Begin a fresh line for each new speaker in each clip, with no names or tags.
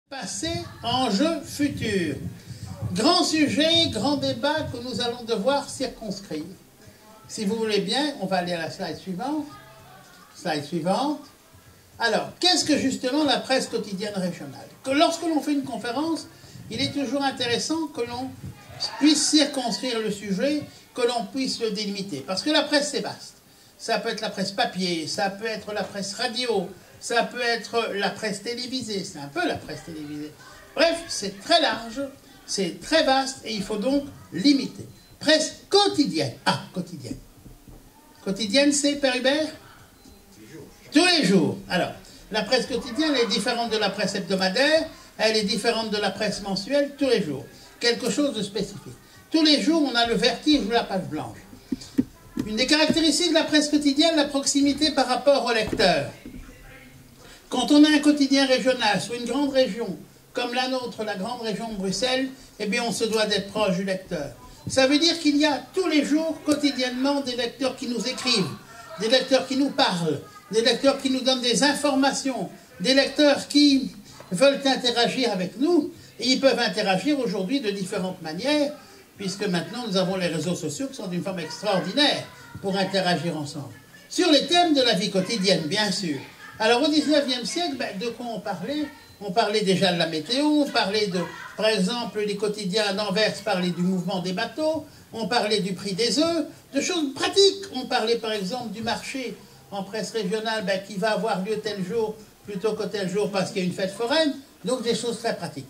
Passé, enjeu, futur. Grand sujet, grand débat que nous allons devoir circonscrire. Si vous voulez bien, on va aller à la slide suivante. Slide suivante. Alors, qu'est-ce que justement la presse quotidienne régionale? Que lorsque l'on fait une conférence, il est toujours intéressant que l'on puisse circonscrire le sujet, que l'on puisse le délimiter. Parce que la presse, c'est vaste. Ça peut être la presse papier, ça peut être la presse radio, ça peut être la presse télévisée, c'est un peu la presse télévisée. Bref, c'est très large, c'est très vaste et il faut donc limiter. Presse quotidienne. Ah, quotidienne. Quotidienne, c'est, Père Hubert? Tous les jours. Alors, la presse quotidienne est différente de la presse hebdomadaire, elle est différente de la presse mensuelle, tous les jours. Quelque chose de spécifique. Tous les jours, on a le vertige de la page blanche. Une des caractéristiques de la presse quotidienne, la proximité par rapport au lecteur. Quand on a un quotidien régional sur une grande région, comme la nôtre, la grande région de Bruxelles, eh bien on se doit d'être proche du lecteur. Ça veut dire qu'il y a tous les jours, quotidiennement, des lecteurs qui nous écrivent, des lecteurs qui nous parlent, des lecteurs qui nous donnent des informations, des lecteurs qui veulent interagir avec nous, et ils peuvent interagir aujourd'hui de différentes manières, puisque maintenant nous avons les réseaux sociaux qui sont d'une forme extraordinaire pour interagir ensemble. Sur les thèmes de la vie quotidienne, bien sûr. Alors au XIXe siècle, de quoi on parlait? On parlait déjà de la météo, on parlait de, par exemple, les quotidiens d'Anvers parlaient du mouvement des bateaux, on parlait du prix des œufs, de choses pratiques. On parlait par exemple du marché en presse régionale qui va avoir lieu tel jour plutôt que tel jour parce qu'il y a une fête foraine, donc des choses très pratiques.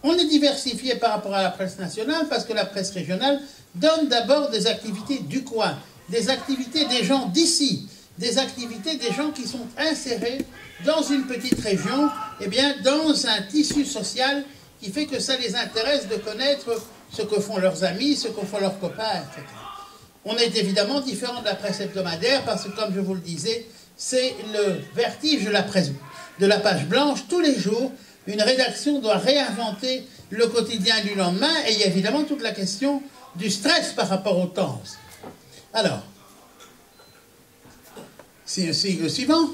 On est diversifié par rapport à la presse nationale parce que la presse régionale donne d'abord des activités du coin, des activités des gens d'ici, des activités des gens qui sont insérés dans une petite région, eh bien, dans un tissu social qui fait que ça les intéresse de connaître ce que font leurs amis, ce que font leurs copains, etc. On est évidemment différent de la presse hebdomadaire parce que, comme je vous le disais, c'est le vertige de la presse, de la page blanche. Tous les jours, une rédaction doit réinventer le quotidien du lendemain et il y a évidemment toute la question du stress par rapport au temps. Alors, c'est le sigle suivant.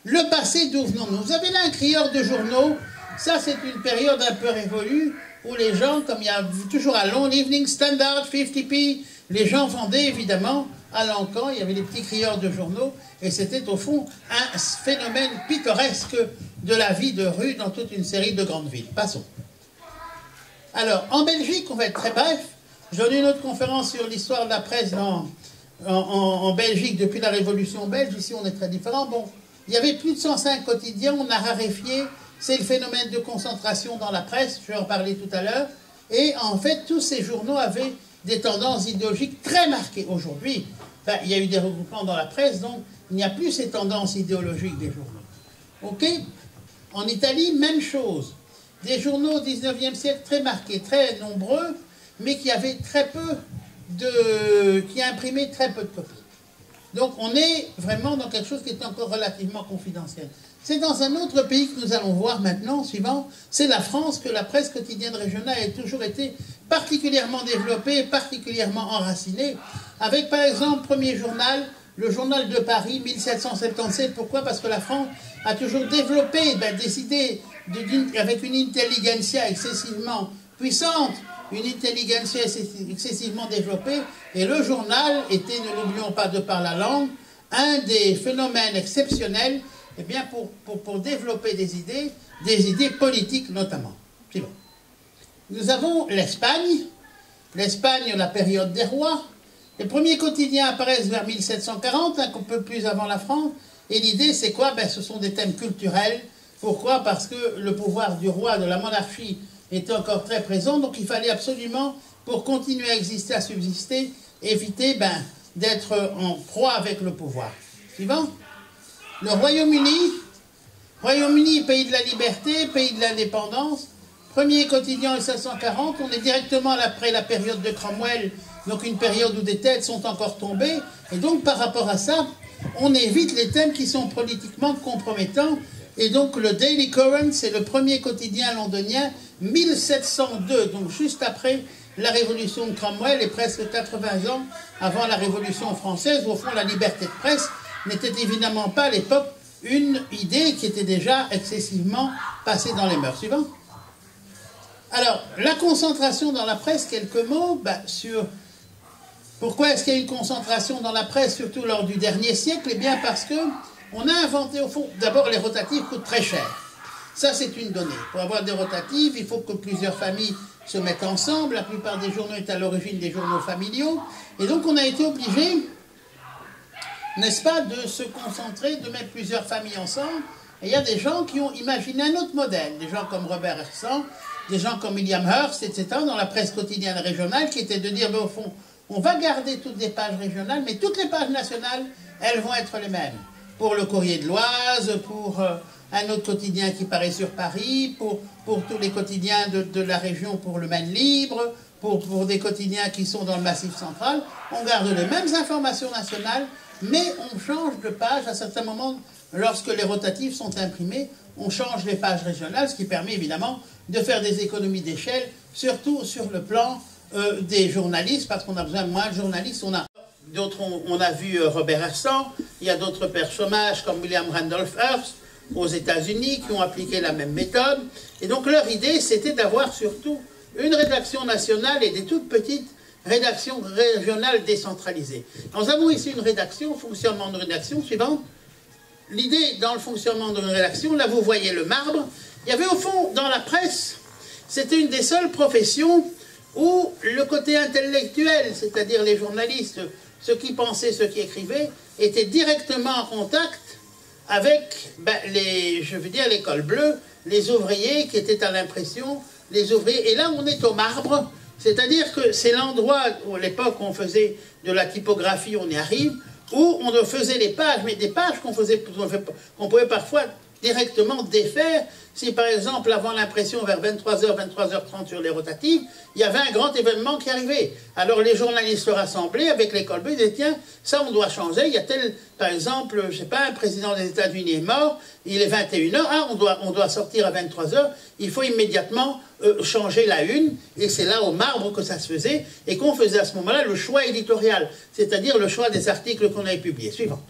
Le passé, d'où venons-nous? Vous avez là un crieur de journaux. Ça, c'est une période un peu révolue où les gens, comme il y a toujours à Londres, Evening Standard, 50p, les gens vendaient évidemment à l'encan. Il y avait les petits crieurs de journaux et c'était au fond un phénomène pittoresque de la vie de rue dans toute une série de grandes villes. Passons. Alors, en Belgique, on va être très bref. J'ai donné une autre conférence sur l'histoire de la presse en Belgique depuis la Révolution belge. Ici, on est très différent. Bon, il y avait plus de 105 quotidiens, on a raréfié. C'est le phénomène de concentration dans la presse, je vais en parler tout à l'heure. Et en fait, tous ces journaux avaient des tendances idéologiques très marquées. Aujourd'hui, il y a eu des regroupements dans la presse, donc il n'y a plus ces tendances idéologiques des journaux. OK? En Italie, même chose. Des journaux au XIXe siècle très marqués, très nombreux, mais qui avaient très peu qui imprimaient très peu de copies. Donc on est vraiment dans quelque chose qui est encore relativement confidentiel. C'est dans un autre pays que nous allons voir maintenant, suivant, c'est la France, que la presse quotidienne régionale a toujours été particulièrement développée, particulièrement enracinée, avec par exemple, premier journal, le journal de Paris, 1777. Pourquoi? Parce que la France a toujours développé des idées avec une intelligentsia excessivement puissante, une intelligentsia excessivement développée, et le journal était, ne l'oublions pas de par la langue, un des phénomènes exceptionnels eh bien pour développer des idées politiques notamment. Suivant. Nous avons l'Espagne, la période des rois. Les premiers quotidiens apparaissent vers 1740, un peu plus avant la France, et l'idée c'est quoi? Ce sont des thèmes culturels. Pourquoi? Parce que le pouvoir du roi, de la monarchie, était encore très présent, donc il fallait absolument, pour continuer à exister, à subsister, éviter d'être en proie avec le pouvoir. Suivant. Le Royaume-Uni, pays de la liberté, pays de l'indépendance, premier quotidien en 1740, on est directement après la période de Cromwell, donc une période où des têtes sont encore tombées, et donc par rapport à ça, on évite les thèmes qui sont politiquement compromettants, et donc le Daily Courant, c'est le premier quotidien londonien, 1702, donc juste après la révolution de Cromwell et presque 80 ans avant la révolution française, où au fond la liberté de presse n'était évidemment pas à l'époque une idée qui était déjà excessivement passée dans les mœurs. Suivant. Alors, la concentration dans la presse, quelques mots sur... Pourquoi est-ce qu'il y a une concentration dans la presse, surtout lors du dernier siècle? Eh bien parce que on a inventé, au fond, d'abord les rotatives coûtent très cher. Ça, c'est une donnée. Pour avoir des rotatives, il faut que plusieurs familles se mettent ensemble. La plupart des journaux est à l'origine des journaux familiaux. Et donc, on a été obligé, n'est-ce pas, de se concentrer, de mettre plusieurs familles ensemble. Et il y a des gens qui ont imaginé un autre modèle. Des gens comme Robert Hersant, des gens comme William Hearst, etc., dans la presse quotidienne régionale, qui était de dire, au fond, on va garder toutes les pages régionales, mais toutes les pages nationales, elles vont être les mêmes. Pour le Courrier de l'Oise, pour un autre quotidien qui paraît sur Paris, pour tous les quotidiens de la région, pour le Maine Libre, pour des quotidiens qui sont dans le Massif central, on garde les mêmes informations nationales, mais on change de page à certains moments, lorsque les rotatifs sont imprimés, on change les pages régionales, ce qui permet évidemment de faire des économies d'échelle, surtout sur le plan des journalistes, parce qu'on a besoin de moins de journalistes. On a vu Robert Hersant, il y a d'autres personnages comme William Randolph Hearst aux États-Unis qui ont appliqué la même méthode. Et donc leur idée, c'était d'avoir surtout une rédaction nationale et des toutes petites rédactions régionales décentralisées. Nous avons ici une rédaction, fonctionnement de rédaction suivante. L'idée dans le fonctionnement d'une rédaction, là vous voyez le marbre, il y avait au fond dans la presse, c'était une des seules professions où le côté intellectuel, c'est-à-dire les journalistes, ceux qui pensaient, ceux qui écrivaient, étaient directement en contact avec les cols bleus, les ouvriers qui étaient à l'impression, les ouvriers. Et là, on est au marbre, c'est-à-dire que c'est l'endroit où, à l'époque, on faisait de la typographie, on y arrive, où on faisait les pages, mais des pages qu'on pouvait parfois directement défaire. Si par exemple, avant l'impression, vers 23h, 23h30 sur les rotatives, il y avait un grand événement qui arrivait. Alors les journalistes se rassemblaient avec les colbés, ils disaient, tiens, ça on doit changer, il y a tel, par exemple, je sais pas, un président des États-Unis est mort, il est 21h, on doit sortir à 23h, il faut immédiatement changer la une, et c'est là au marbre que ça se faisait, et qu'on faisait à ce moment-là le choix éditorial, c'est-à-dire le choix des articles qu'on avait publiés. Suivant.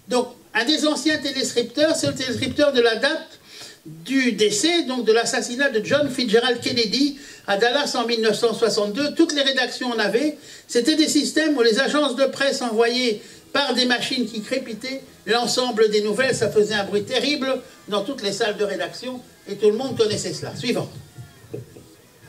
Donc, un des anciens téléscripteurs, c'est le téléscripteur de la date du décès, donc de l'assassinat de John Fitzgerald Kennedy à Dallas en 1962. Toutes les rédactions en avaient. C'était des systèmes où les agences de presse envoyaient par des machines qui crépitaient l'ensemble des nouvelles. Ça faisait un bruit terrible dans toutes les salles de rédaction et tout le monde connaissait cela. Suivant.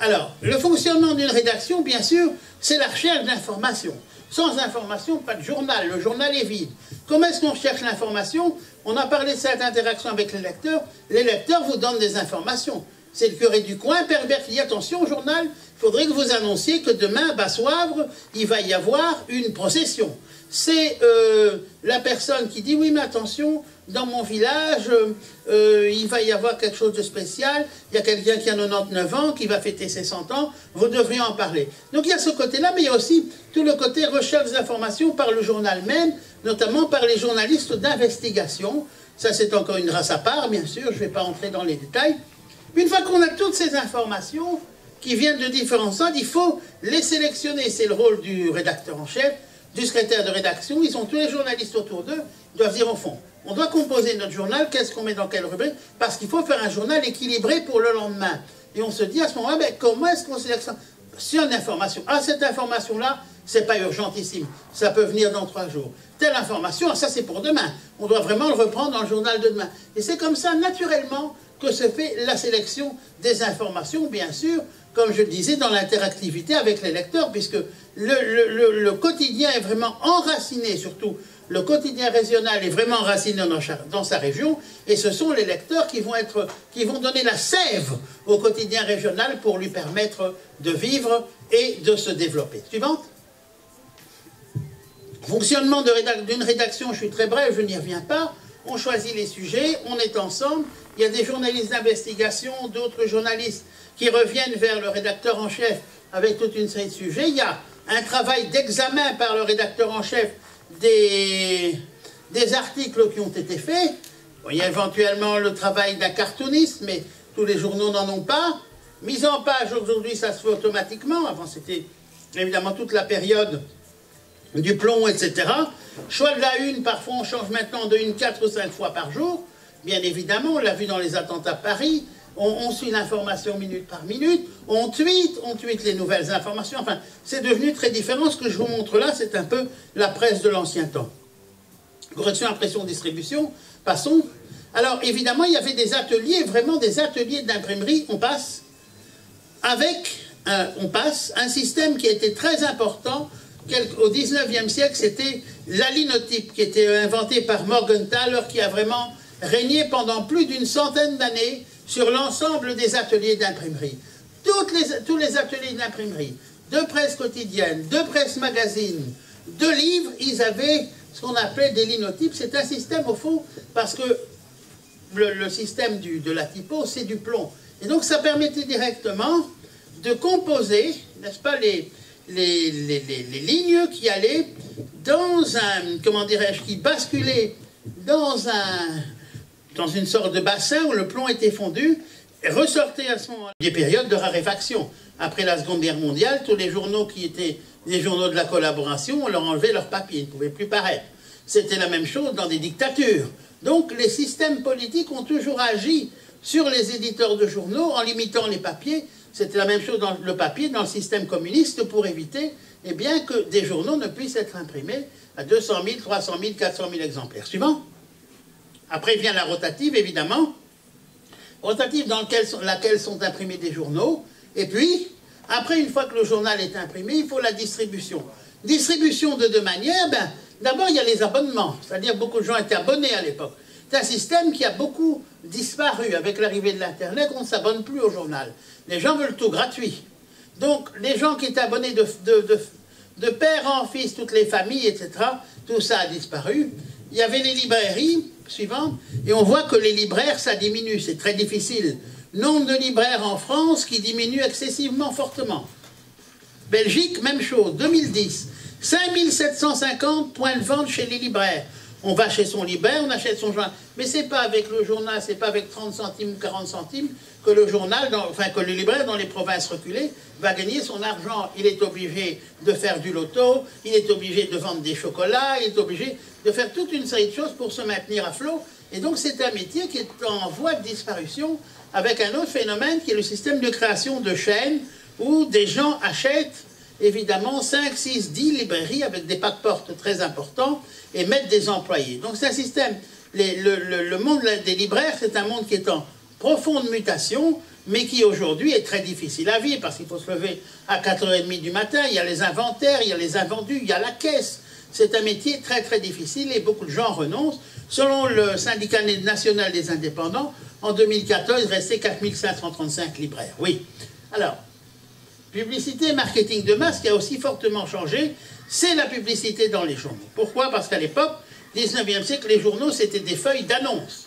Alors, le fonctionnement d'une rédaction, bien sûr, c'est la recherche d'informations. Sans information, pas de journal. Le journal est vide. Comment est-ce qu'on cherche l'information? On a parlé de cette interaction avec les lecteurs. Les lecteurs vous donnent des informations. C'est le curé du coin, Père Bert, qui dit attention au journal, il faudrait que vous annonciez que demain, à Basse-Wavre, il va y avoir une procession. C'est la personne qui dit oui, mais attention, dans mon village, il va y avoir quelque chose de spécial, il y a quelqu'un qui a 99 ans, qui va fêter ses 100 ans, vous devriez en parler. Donc il y a ce côté-là, mais il y a aussi tout le côté recherche d'informations par le journal même, notamment par les journalistes d'investigation. Ça, c'est encore une race à part, bien sûr, je ne vais pas entrer dans les détails. Une fois qu'on a toutes ces informations qui viennent de différents centres, il faut les sélectionner. C'est le rôle du rédacteur en chef, du secrétaire de rédaction. Ils ont tous les journalistes autour d'eux. Ils doivent dire au fond, on doit composer notre journal, qu'est-ce qu'on met dans quelle rubrique? Parce qu'il faut faire un journal équilibré pour le lendemain. Et on se dit à ce moment-là, ben, comment est-ce qu'on sélectionne sur une information? Ah, cette information-là, c'est pas urgentissime. Ça peut venir dans 3 jours. Telle information, ça c'est pour demain. On doit vraiment le reprendre dans le journal de demain. Et c'est comme ça, naturellement, que se fait la sélection des informations, bien sûr, comme je le disais, dans l'interactivité avec les lecteurs, puisque le quotidien est vraiment enraciné, surtout le quotidien régional est vraiment enraciné dans sa région, et ce sont les lecteurs qui vont donner la sève au quotidien régional pour lui permettre de vivre et de se développer. Suivante. Fonctionnement d'une rédaction, je suis très bref, je n'y reviens pas. On choisit les sujets, on est ensemble. Il y a des journalistes d'investigation, d'autres journalistes qui reviennent vers le rédacteur en chef avec toute une série de sujets. Il y a un travail d'examen par le rédacteur en chef des articles qui ont été faits. Bon, il y a éventuellement le travail d'un cartooniste, mais tous les journaux n'en ont pas. Mise en page, aujourd'hui, ça se fait automatiquement. Avant, c'était évidemment toute la période du plomb, etc. Choix de la une, parfois on change maintenant de une 4 ou 5 fois par jour. Bien évidemment, on l'a vu dans les attentats à Paris, on suit l'information minute par minute, on tweet les nouvelles informations. Enfin, c'est devenu très différent. Ce que je vous montre là, c'est un peu la presse de l'ancien temps. Correction, impression, distribution, passons. Alors, évidemment, il y avait des ateliers, vraiment des ateliers d'imprimerie. On passe un système qui était très important au 19e siècle, c'était la linotype, qui était inventée par Morgenthaler, qui a vraiment régné pendant plus d'une centaine d'années sur l'ensemble des ateliers d'imprimerie. Tous les ateliers d'imprimerie, de presse quotidienne, de presse magazine, de livres, ils avaient ce qu'on appelait des linotypes. C'est un système, au fond, parce que le système de la typo, c'est du plomb. Et donc, ça permettait directement de composer, n'est-ce pas, les lignes qui allaient dans un, comment dirais-je, qui basculaient dans une sorte de bassin où le plomb était fondu, et ressortaient à ce moment-là des périodes de raréfaction. Après la Seconde Guerre mondiale, tous les journaux qui étaient des journaux de la collaboration, on leur enlevait leur papier, ils ne pouvaient plus paraître. C'était la même chose dans des dictatures. Donc les systèmes politiques ont toujours agi sur les éditeurs de journaux en limitant les papiers. C'était la même chose dans le papier, dans le système communiste, pour éviter eh bien, que des journaux ne puissent être imprimés à 200 000, 300 000, 400 000 exemplaires. Suivant. Après vient la rotative, évidemment. Rotative dans laquelle sont imprimés des journaux. Et puis, après, une fois que le journal est imprimé, il faut la distribution. Distribution de deux manières. Ben, d'abord, il y a les abonnements. C'est-à-dire beaucoup de gens étaient abonnés à l'époque. C'est un système qui a beaucoup disparu. Avec l'arrivée de l'Internet, on ne s'abonne plus au journal. Les gens veulent tout gratuit. Donc, les gens qui étaient abonnés de père en fils, toutes les familles, etc., tout ça a disparu. Il y avait les librairies, suivant, et on voit que les libraires, ça diminue, c'est très difficile. Nombre de libraires en France qui diminue excessivement fortement. Belgique, même chose, 2010, 5750 points de vente chez les libraires. On va chez son libraire, on achète son journal. Mais ce n'est pas avec le journal, ce n'est pas avec 30 centimes ou 40 centimes que le journal, que le libraire dans les provinces reculées va gagner son argent. Il est obligé de faire du loto, il est obligé de vendre des chocolats, il est obligé de faire toute une série de choses pour se maintenir à flot. Et donc c'est un métier qui est en voie de disparition avec un autre phénomène qui est le système de création de chaînes où des gens achètent évidemment 5, 6, 10 librairies avec des passe-portes très importants et mettent des employés. Donc c'est un système, le monde des libraires, c'est un monde qui est en profonde mutation, mais qui aujourd'hui est très difficile à vivre, parce qu'il faut se lever à 4h30 du matin, il y a les inventaires, il y a les invendus, il y a la caisse. C'est un métier très très difficile et beaucoup de gens renoncent. Selon le syndicat national des indépendants, en 2014, il restait 4535 libraires. Oui. Alors, publicité et marketing de masse qui a aussi fortement changé, c'est la publicité dans les journaux. Pourquoi? Parce qu'à l'époque, 19e siècle, les journaux, c'était des feuilles d'annonces.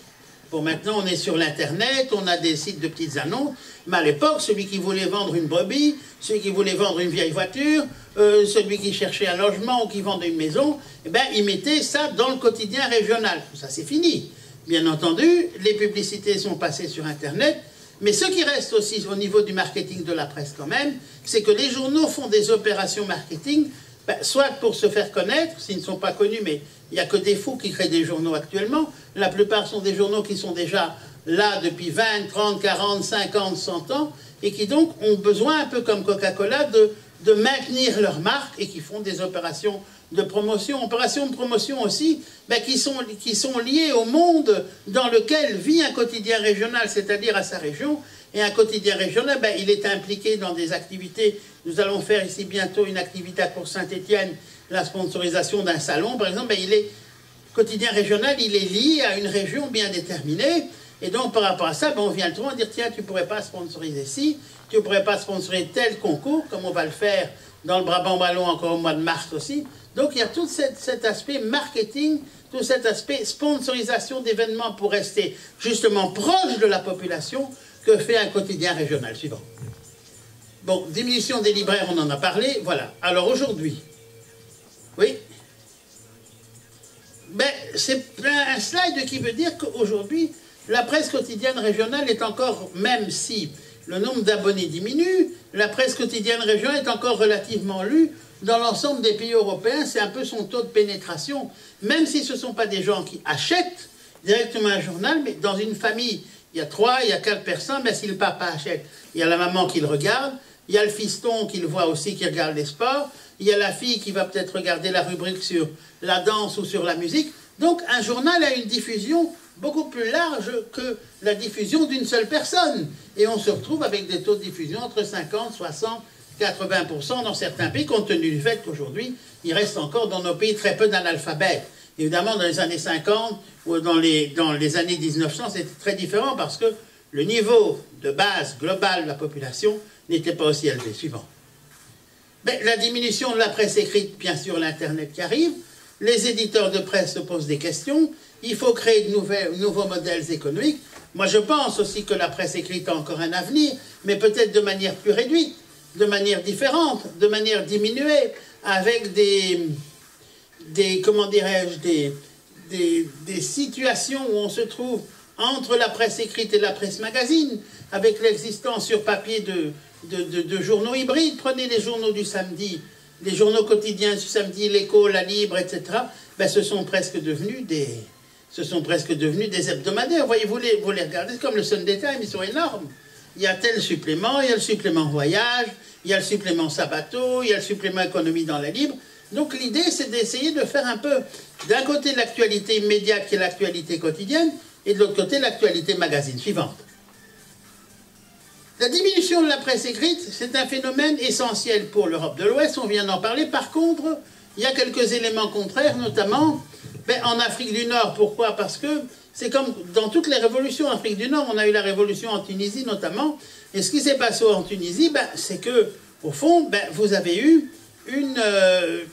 Bon, maintenant, on est sur l'Internet, on a des sites de petites annonces, mais à l'époque, celui qui voulait vendre une brebis, celui qui voulait vendre une vieille voiture, celui qui cherchait un logement ou qui vendait une maison, eh ben, il mettait ça dans le quotidien régional. Ça, c'est fini. Bien entendu, les publicités sont passées sur Internet, mais ce qui reste aussi au niveau du marketing de la presse quand même, c'est que les journaux font des opérations marketing, ben, soit pour se faire connaître, s'ils ne sont pas connus, mais il n'y a que des fous qui créent des journaux actuellement. La plupart sont des journaux qui sont déjà là depuis 20, 30, 40, 50, 100 ans, et qui donc ont besoin, un peu comme Coca-Cola, de maintenir leur marque et qui font des opérations de promotion. Opérations de promotion aussi, ben, qui sont liées au monde dans lequel vit un quotidien régional, c'est-à-dire à sa région. Et un quotidien régional, ben, il est impliqué dans des activités. Nous allons faire ici bientôt une activité pour Saint-Étienne, la sponsorisation d'un salon, par exemple. Ben, quotidien régional, il est lié à une région bien déterminée. Et donc, par rapport à ça, ben, on vient le trouver, on dire, tiens, tu ne pourrais pas sponsoriser ci, tu ne pourrais pas sponsoriser tel concours, comme on va le faire dans le Brabant Ballon encore au mois de mars aussi. Donc, il y a tout cet aspect marketing, tout cet aspect sponsorisation d'événements pour rester justement proche de la population que fait un quotidien régional. Suivant. Bon, diminution des libraires, on en a parlé. Voilà. Alors, aujourd'hui, oui, ben, c'est un slide qui veut dire qu'aujourd'hui, la presse quotidienne régionale est encore, même si le nombre d'abonnés diminue, la presse quotidienne régionale est encore relativement lue dans l'ensemble des pays européens, c'est un peu son taux de pénétration, même si ce ne sont pas des gens qui achètent directement un journal, mais dans une famille, il y a 3, il y a 4 personnes, mais si le papa achète, il y a la maman qui le regarde, il y a le fiston qui le voit aussi, qui regarde les sports, il y a la fille qui va peut-être regarder la rubrique sur la danse ou sur la musique. Donc un journal a une diffusion beaucoup plus large que la diffusion d'une seule personne. Et on se retrouve avec des taux de diffusion entre 50, 60, 80% dans certains pays, compte tenu du fait qu'aujourd'hui, il reste encore dans nos pays très peu d'analphabètes. Évidemment, dans les années 50 ou dans les années 1900, c'était très différent parce que le niveau de base global de la population n'était pas aussi élevé. Suivant. Mais la diminution de la presse écrite, bien sûr, l'Internet qui arrive, les éditeurs de presse se posent des questions, il faut créer de nouveaux modèles économiques. Moi, je pense aussi que la presse écrite a encore un avenir, mais peut-être de manière plus réduite, de manière différente, de manière diminuée, avec comment dirais-je, des situations où on se trouve entre la presse écrite et la presse magazine, avec l'existence sur papier de journaux hybrides. Prenez les journaux du samedi, les journaux quotidiens du samedi, l'Écho, la Libre, etc. Ben, ce sont presque devenus des hebdomadaires. Voyez, vous les regardez, c'est comme le Sunday Times, ils sont énormes. Il y a tel supplément, il y a le supplément voyage, il y a le supplément sabato, il y a le supplément économie dans la Libre. Donc l'idée, c'est d'essayer de faire un peu, d'un côté, l'actualité immédiate, qui est l'actualité quotidienne, et de l'autre côté, l'actualité magazine. Suivante. La diminution de la presse écrite, c'est un phénomène essentiel pour l'Europe de l'Ouest, on vient d'en parler. Par contre, il y a quelques éléments contraires, notamment en Afrique du Nord. Pourquoi? Parce que c'est comme dans toutes les révolutions en Afrique du Nord, on a eu la révolution en Tunisie notamment, et ce qui s'est passé en Tunisie, c'est que, au fond, vous avez eu une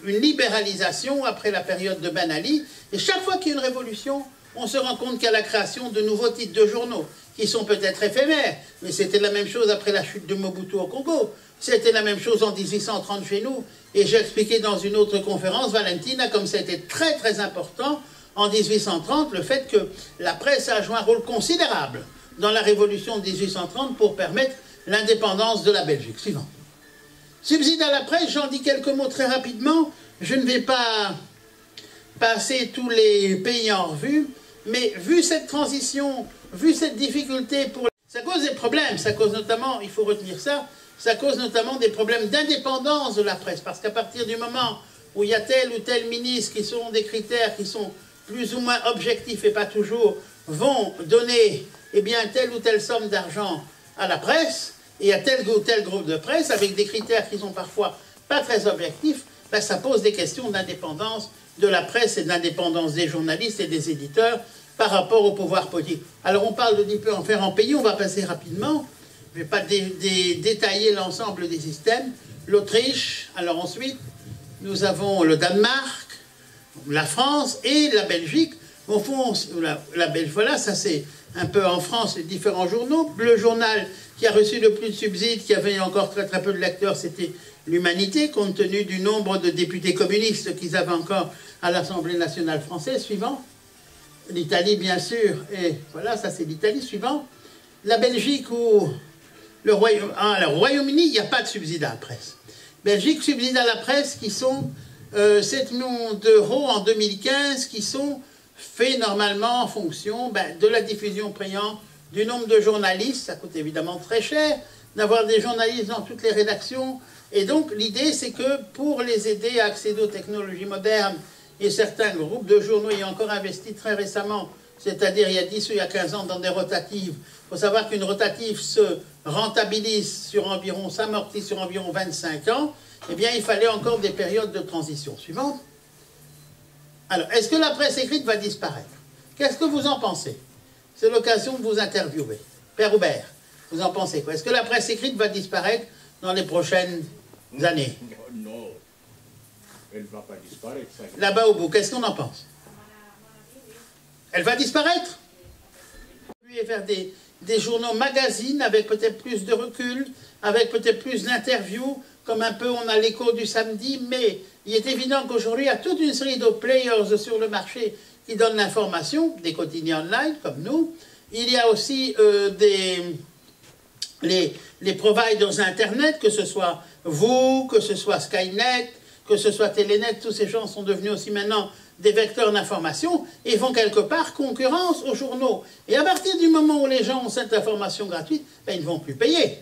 libéralisation après la période de Ben Ali, et chaque fois qu'il y a une révolution, on se rend compte qu'il y a la création de nouveaux titres de journaux, qui sont peut-être éphémères, mais c'était la même chose après la chute de Mobutu au Congo, c'était la même chose en 1830 chez nous, et j'ai expliqué dans une autre conférence, Valentina, comme ça a été très très important, en 1830, le fait que la presse a joué un rôle considérable dans la révolution de 1830 pour permettre l'indépendance de la Belgique. Suivant. Subside à la presse, j'en dis quelques mots très rapidement, je ne vais pas passer tous les pays en revue, mais vu cette transition, vu cette difficulté, ça cause des problèmes, ça cause notamment, il faut retenir ça, ça cause notamment des problèmes d'indépendance de la presse, parce qu'à partir du moment où il y a tel ou tel ministre qui sont des critères qui sont plus ou moins objectifs et pas toujours, vont donner telle ou telle somme d'argent à la presse, et à tel ou tel groupe de presse, avec des critères qui sont parfois pas très objectifs, ça pose des questions d'indépendance de la presse et d'indépendance des journalistes et des éditeurs par rapport au pouvoir politique. Alors on parle de différents pays, on va passer rapidement, je ne vais pas détailler l'ensemble des systèmes. L'Autriche, alors ensuite, nous avons le Danemark, la France et la Belgique. Au fond, la Belgique, voilà, ça c'est un peu en France les différents journaux. Le journal qui a reçu le plus de subsides, qui avait encore très très peu de lecteurs, c'était l'Humanité, compte tenu du nombre de députés communistes qu'ils avaient encore à l'Assemblée nationale française. Suivant. L'Italie, bien sûr, et voilà, ça c'est l'Italie. Suivant. La Belgique ou le Royaume-Uni, il n'y a pas de subsides à la presse. Belgique, subsides à la presse qui sont 7 millions d'euros en 2015, qui sont faits normalement en fonction de la diffusion payante, du nombre de journalistes. Ça coûte évidemment très cher d'avoir des journalistes dans toutes les rédactions. Et donc l'idée, c'est que pour les aider à accéder aux technologies modernes, et certains groupes de journaux ayant encore investi très récemment, c'est-à-dire il y a 10 ou il y a 15 ans dans des rotatives, il faut savoir qu'une rotative se rentabilise sur environ, s'amortit sur environ 25 ans, il fallait encore des périodes de transition. Suivante. Alors, est-ce que la presse écrite va disparaître? Qu'est-ce que vous en pensez? C'est l'occasion de vous interviewer. Père Hubert, vous en pensez quoi? Est-ce que la presse écrite va disparaître dans les prochaines années?
Non, elle ne va pas disparaître.
Là-bas au bout, qu'est-ce qu'on en pense? Elle va disparaître? Vers des journaux magazines avec peut-être plus de recul, avec peut-être plus d'interviews, comme un peu on a l'Écho du samedi, mais il est évident qu'aujourd'hui, il y a toute une série de players sur le marché qui donnent l'information, des quotidiens online comme nous. Il y a aussi les providers Internet, que ce soit vous, que ce soit Skynet, que ce soit Télénet, tous ces gens sont devenus aussi maintenant des vecteurs d'information et font quelque part concurrence aux journaux. Et à partir du moment où les gens ont cette information gratuite, ben, ils ne vont plus payer.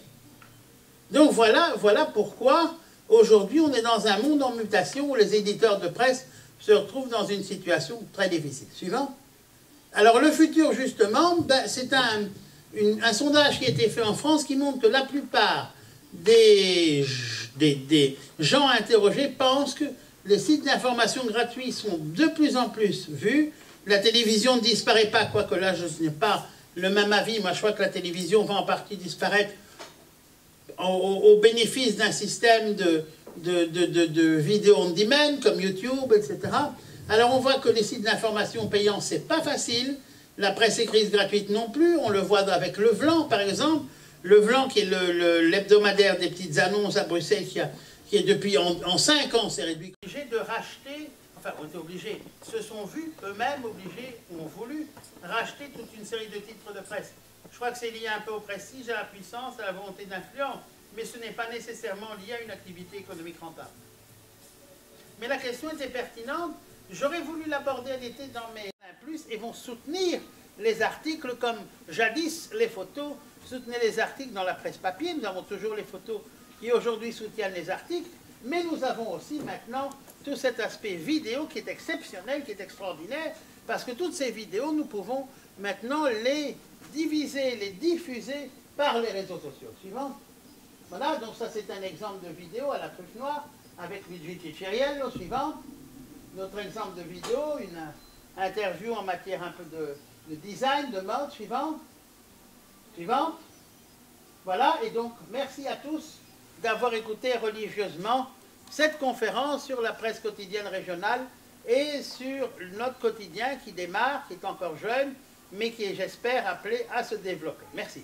Donc voilà pourquoi aujourd'hui on est dans un monde en mutation où les éditeurs de presse se retrouvent dans une situation très difficile. Suivant. Alors le futur justement, ben, c'est un sondage qui a été fait en France qui montre que la plupart des gens interrogés pensent que les sites d'information gratuits sont de plus en plus vus. La télévision ne disparaît pas, quoique là je n'ai pas le même avis. Moi je crois que la télévision va en partie disparaître au bénéfice d'un système de vidéo on demand comme YouTube, etc. Alors on voit que les sites d'information payants, c'est pas facile. La presse écrite gratuite non plus. On le voit avec Le Vlan par exemple. Le Vlan qui est l'hebdomadaire des petites annonces à Bruxelles qui est depuis en 5 ans s'est réduit. Obligés de racheter, enfin on était obligés, se sont vus eux-mêmes obligés, ont voulu racheter toute une série de titres de presse. Je crois que c'est lié un peu au prestige, à la puissance, à la volonté d'influence, mais ce n'est pas nécessairement lié à une activité économique rentable. Mais la question était pertinente, j'aurais voulu l'aborder à l'été dans mes plus et vont soutenir les articles comme jadis les photos soutenaient les articles dans la presse papier. Nous avons toujours les photos qui aujourd'hui soutiennent les articles, mais nous avons aussi maintenant tout cet aspect vidéo qui est exceptionnel, qui est extraordinaire, parce que toutes ces vidéos, nous pouvons maintenant les diviser, les diffuser par les réseaux sociaux. Suivant. Voilà, donc ça c'est un exemple de vidéo à la truffe noire avec Luigi Ticeriello. Suivant. Notre exemple de vidéo, une interview en matière un peu de design, de mode. Suivant. Suivant. Voilà, et donc merci à tous d'avoir écouté religieusement cette conférence sur la presse quotidienne régionale et sur notre quotidien qui démarre, qui est encore jeune, mais qui est, j'espère, appelé à se développer. Merci.